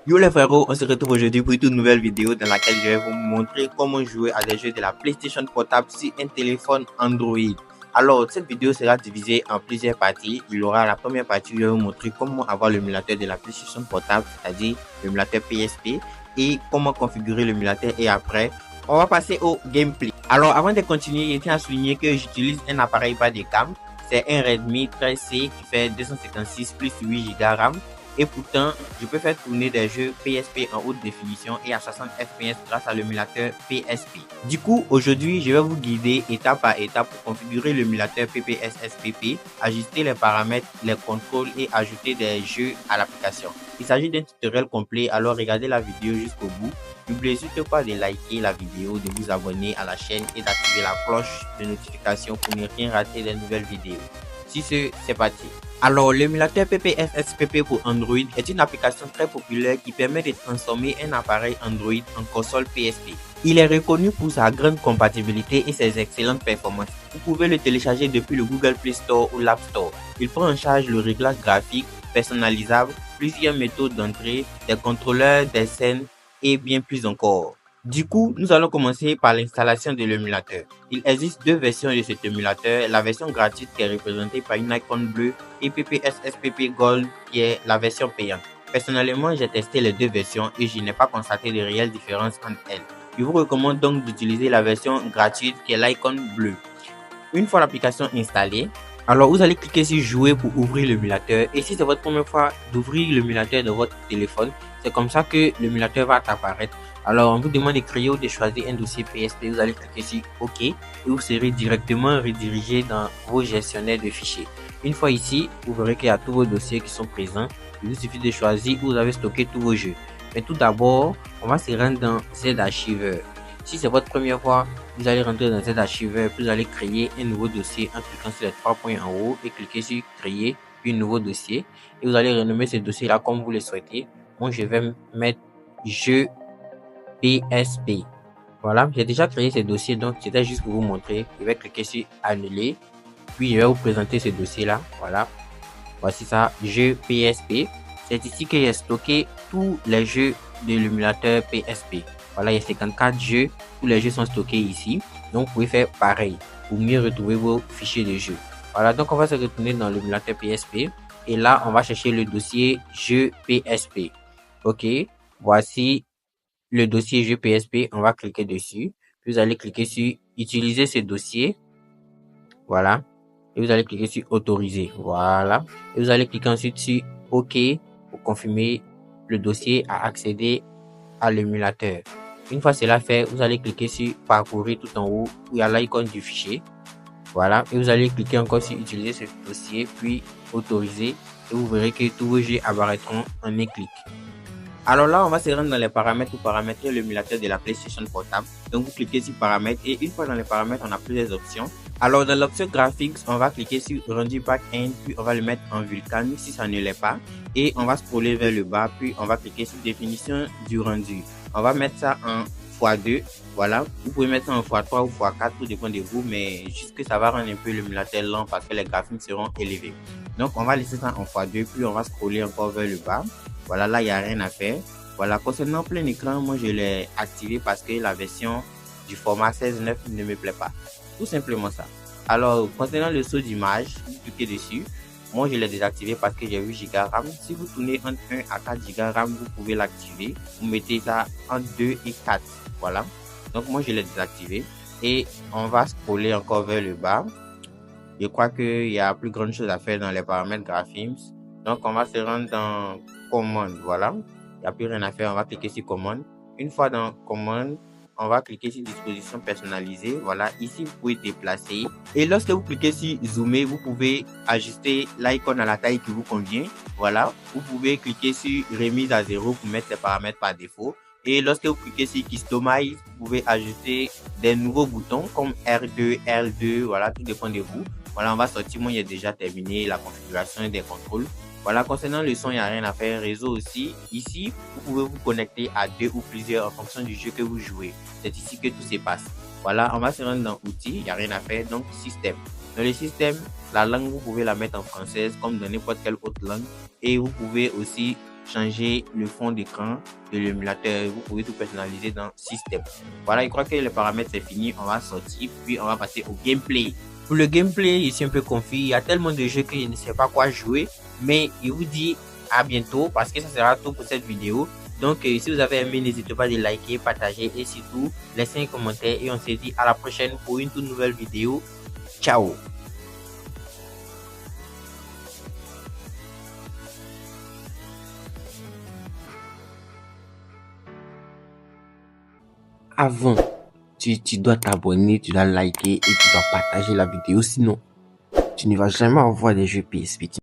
Yo les frérots, on se retrouve aujourd'hui pour une toute nouvelle vidéo dans laquelle je vais vous montrer comment jouer à des jeux de la PlayStation portable sur un téléphone Android. Alors, cette vidéo sera divisée en plusieurs parties. Il y aura la première partie où je vais vous montrer comment avoir l'émulateur de la PlayStation portable, c'est-à-dire l'émulateur PSP, et comment configurer l'émulateur. Et après, on va passer au gameplay. Alors, avant de continuer, je tiens à souligner que j'utilise un appareil bas de gamme. C'est un Redmi 13C qui fait 256 plus 8 Go RAM. Et pourtant, je peux faire tourner des jeux PSP en haute définition et à 60 FPS grâce à l'émulateur PSP. Du coup, aujourd'hui, je vais vous guider étape par étape pour configurer l'émulateur PPSSPP, ajuster les paramètres, les contrôles et ajouter des jeux à l'application. Il s'agit d'un tutoriel complet, alors regardez la vidéo jusqu'au bout. N'oubliez surtout pas de liker la vidéo, de vous abonner à la chaîne et d'activer la cloche de notification pour ne rien rater des nouvelles vidéos. Si c'est parti. Alors, l'émulateur PPSSPP pour Android est une application très populaire qui permet de transformer un appareil Android en console PSP. Il est reconnu pour sa grande compatibilité et ses excellentes performances. Vous pouvez le télécharger depuis le Google Play Store ou l'App Store. Il prend en charge le réglage graphique, personnalisable, plusieurs méthodes d'entrée, des contrôleurs, des scènes et bien plus encore. Du coup, nous allons commencer par l'installation de l'émulateur. Il existe deux versions de cet émulateur, la version gratuite qui est représentée par une icône bleue et PPSSPP Gold qui est la version payante. Personnellement, j'ai testé les deux versions et je n'ai pas constaté de réelles différences entre elles. Je vous recommande donc d'utiliser la version gratuite qui est l'icône bleue. Une fois l'application installée, alors vous allez cliquer sur jouer pour ouvrir l'émulateur et si c'est votre première fois d'ouvrir l'émulateur de votre téléphone, c'est comme ça que l'émulateur va apparaître. Alors on vous demande de créer ou de choisir un dossier PSP, vous allez cliquer sur OK et vous serez directement redirigé dans vos gestionnaires de fichiers. Une fois ici, vous verrez qu'il y a tous vos dossiers qui sont présents. Il vous suffit de choisir où vous avez stocké tous vos jeux. Mais tout d'abord, on va se rendre dans Z-Archiveur. Si c'est votre première fois, vous allez rentrer dans Z-Archiveur, puis vous allez créer un nouveau dossier en cliquant sur les trois points en haut et cliquer sur créer puis nouveau dossier. Et vous allez renommer ce dossier-là comme vous le souhaitez. Moi, je vais mettre jeu PSP. Voilà, j'ai déjà créé ce dossier, donc c'était juste pour vous montrer. Je vais cliquer sur annuler, puis je vais vous présenter ce dossier-là. Voilà, voici ça, jeu PSP. C'est ici que j'ai stocké tous les jeux de l'émulateur PSP. Voilà, il y a 54 jeux, tous les jeux sont stockés ici. Donc, vous pouvez faire pareil pour mieux retrouver vos fichiers de jeux. Voilà, donc on va se retourner dans l'émulateur PSP. Et là, on va chercher le dossier jeu PSP. Ok, voici le dossier jeu PSP. On va cliquer dessus. Puis vous allez cliquer sur utiliser ce dossier. Voilà. Et vous allez cliquer sur autoriser. Voilà. Et vous allez cliquer ensuite sur OK pour confirmer le dossier à accéder à l'émulateur. Une fois cela fait, vous allez cliquer sur parcourir tout en haut où il y a l'icône du fichier. Voilà. Et vous allez cliquer encore sur utiliser ce dossier, puis autoriser. Et vous verrez que tous vos jeux apparaîtront en un clic. Alors là, on va se rendre dans les paramètres pour paramétrer l'émulateur de la PlayStation portable. Donc vous cliquez sur paramètres et une fois dans les paramètres, on a plusieurs options. Alors dans l'option graphics, on va cliquer sur rendu back-end, puis on va le mettre en Vulkan si ça ne l'est pas. Et on va scroller vers le bas, puis on va cliquer sur définition du rendu. On va mettre ça en x2. Voilà, vous pouvez mettre ça en x3 ou x4, tout dépend de vous, mais juste que ça va rendre un peu l'émulateur lent parce que les graphismes seront élevés. Donc on va laisser ça en x2, puis on va scroller encore vers le bas. Voilà, là, il n'y a rien à faire. Voilà, concernant plein écran, moi, je l'ai activé parce que la version du format 16:9 ne me plaît pas. Tout simplement ça. Alors, concernant le saut d'image, vous cliquez dessus. Moi, je l'ai désactivé parce que j'ai 8 Go RAM. Si vous tournez entre 1 à 4 Go RAM, vous pouvez l'activer. Vous mettez ça entre 2 et 4. Voilà. Donc, moi, je l'ai désactivé. Et on va scroller encore vers le bas. Je crois qu'il y a plus grande chose à faire dans les paramètres graphismes. Donc, on va se rendre dans commande. Voilà. Il n'y a plus rien à faire. On va cliquer sur commande. Une fois dans commande, on va cliquer sur disposition personnalisée. Voilà. Ici, vous pouvez déplacer. Et lorsque vous cliquez sur zoomer, vous pouvez ajuster l'icône à la taille qui vous convient. Voilà. Vous pouvez cliquer sur remise à 0 pour mettre les paramètres par défaut. Et lorsque vous cliquez sur Customize, vous pouvez ajouter des nouveaux boutons comme R2, L2. Voilà. Tout dépend de vous. Voilà. On va sortir. Moi, j'ai déjà terminé la configuration des contrôles. Voilà, concernant le son, il n'y a rien à faire. Réseau aussi. Ici, vous pouvez vous connecter à 2 ou plusieurs en fonction du jeu que vous jouez. C'est ici que tout se passe. Voilà, on va se rendre dans outils. Il n'y a rien à faire. Donc, système. Dans le système, la langue, vous pouvez la mettre en française comme dans n'importe quelle autre langue. Et vous pouvez aussi changer le fond d'écran de l'émulateur. Vous pouvez tout personnaliser dans Système. Voilà, je crois que les paramètres c'est fini. On va sortir puis on va passer au gameplay. Pour le gameplay, ici un peu confus. Il y a tellement de jeux que je ne sais pas quoi jouer. Mais je vous dis à bientôt parce que ça sera tout pour cette vidéo. Donc, si vous avez aimé, n'hésitez pas à liker, partager et surtout laisser un commentaire. Et on se dit à la prochaine pour une toute nouvelle vidéo. Ciao! Avant, tu dois t'abonner, tu dois liker et tu dois partager la vidéo. Sinon, tu ne vas jamais avoir des jeux PSP.